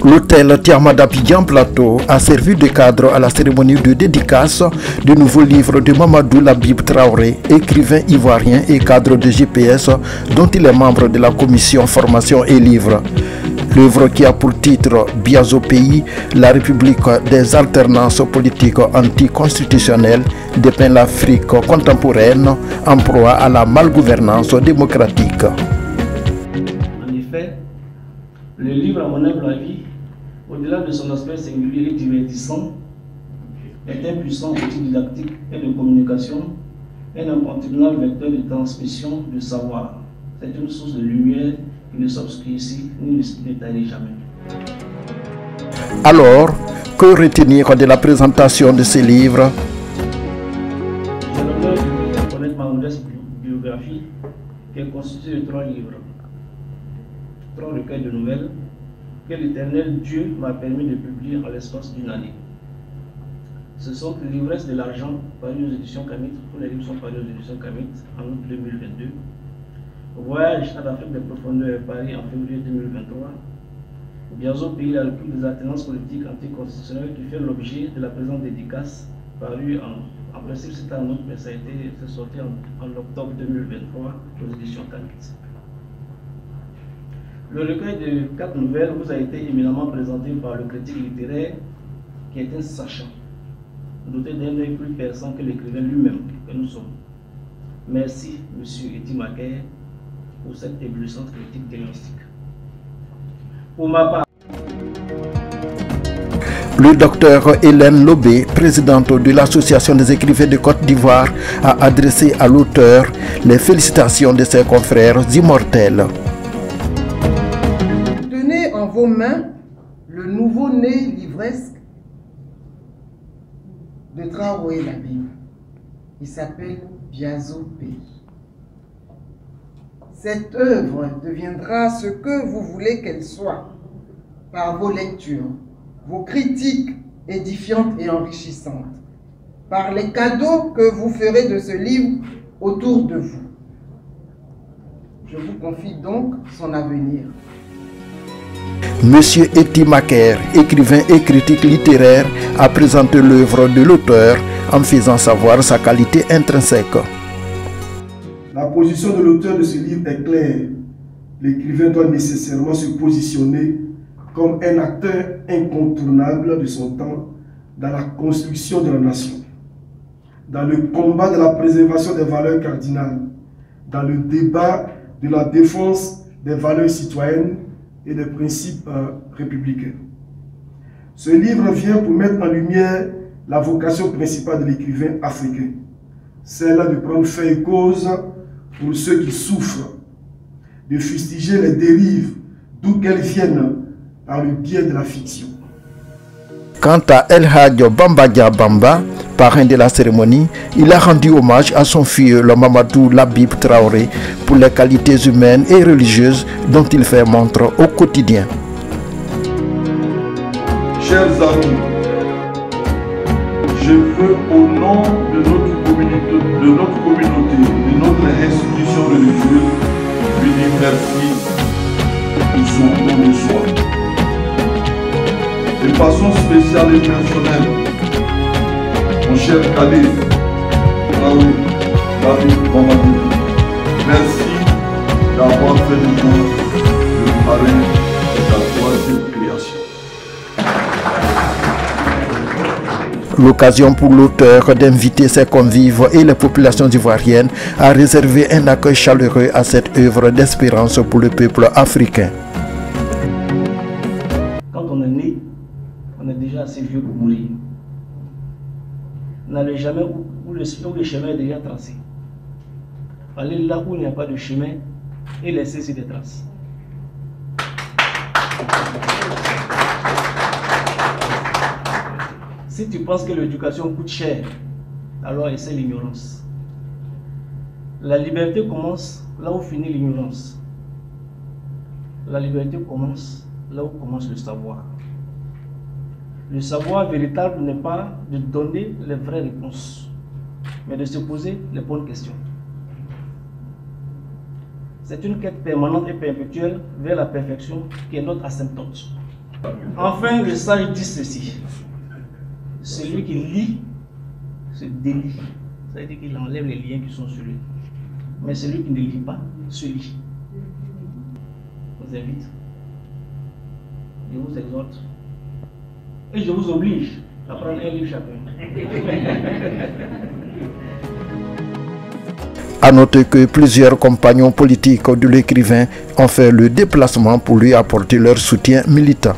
L'hôtel Tiama d'Abidjan Plateau a servi de cadre à la cérémonie de dédicace du nouveau livre de Mamadou Labib Traoré, écrivain ivoirien et cadre de GPS dont il est membre de la commission formation et livre. L'œuvre qui a pour titre Biazo Pays, la République des alternances politiques anticonstitutionnelles dépeint l'Afrique contemporaine en proie à la malgouvernance démocratique. En effet, le livre, à mon humble avis, au-delà de son aspect singulier et divertissant, est un puissant outil didactique et de communication, un incontournable vecteur de transmission de savoir. C'est une source de lumière qui ne s'obscurcit ni ne s'éteignit jamais. Alors, que retenir de la présentation de ces livres? J'ai l'honneur de connaître ma modeste biographie qui est constituée de 3 livres, 3 recueils de nouvelles que l'Éternel Dieu m'a permis de publier en l'espace d'une année. Ce sont L'ivresse de l'argent, paru aux éditions Kamit. Tous les livres sont parus aux éditions Kamit en août 2022. Voyage à l'Afrique des profondeurs, Paris en février 2023. Biazo Pays, la République des alternances politiques anticonstitutionnelles, qui fait l'objet de la présente dédicace, paru en principe c'était en août, mais c'est sorti en octobre 2023 aux éditions Kamit. Le recueil de 4 nouvelles vous a été éminemment présenté par le critique littéraire qui est un sachant, doté d'un œil plus perçant que l'écrivain lui-même que nous sommes. Merci, M. Eti Maker, pour cette éblouissante critique diagnostique. Pour ma part, le docteur Hélène Lobé, présidente de l'Association des écrivains de Côte d'Ivoire, a adressé à l'auteur les félicitations de ses confrères immortels. Tenez en vos mains le nouveau-né livresque de Traoré Labib. Il s'appelle Biazo Pays. Cette œuvre deviendra ce que vous voulez qu'elle soit par vos lectures, vos critiques édifiantes et enrichissantes, par les cadeaux que vous ferez de ce livre autour de vous. Je vous confie donc son avenir. Monsieur Eti Maker, écrivain et critique littéraire, a présenté l'œuvre de l'auteur en faisant savoir sa qualité intrinsèque. La position de l'auteur de ce livre est claire. L'écrivain doit nécessairement se positionner comme un acteur incontournable de son temps dans la construction de la nation, dans le combat de la préservation des valeurs cardinales, dans le débat de la défense des valeurs citoyennes et des principes républicains. Ce livre vient pour mettre en lumière la vocation principale de l'écrivain africain, celle de prendre fait et cause pour ceux qui souffrent, de fustiger les dérives d'où qu'elles viennent par le biais de la fiction. Quant à El Hadj Bambadia Bamba, parrain de la cérémonie, il a rendu hommage à son fils, le Mamadou Labib Traoré, pour les qualités humaines et religieuses dont il fait montre au quotidien. Chers amis, je veux au nom de notre communauté, de notre institution religieuse, lui dire merci pour son don de soi. De façon spéciale et personnelle, mon cher Khalid Traoré Labib Mamadou, merci d'avoir fait de nous le parrain de la 3e création. L'occasion pour l'auteur d'inviter ses convives et les populations ivoiriennes à réserver un accueil chaleureux à cette œuvre d'espérance pour le peuple africain. quand on est né, on est déjà assez vieux pour mourir. N'allez jamais où le chemin est déjà tracé. Allez là où il n'y a pas de chemin et laissez des traces. Si tu penses que l'éducation coûte cher, alors essaie l'ignorance. La liberté commence là où finit l'ignorance. La liberté commence là où commence le savoir. Le savoir véritable n'est pas de donner les vraies réponses, mais de se poser les bonnes questions. C'est une quête permanente et perpétuelle vers la perfection qui est notre asymptote. Enfin, le sage dit ceci. Celui qui lit se délie. Ça veut dire qu'il enlève les liens qui sont sur lui. Mais celui qui ne lit pas se lit. Je vous invite. Je vous exhorte. Et je vous oblige à prendre un livre chacun. À noter que plusieurs compagnons politiques de l'écrivain ont fait le déplacement pour lui apporter leur soutien militant.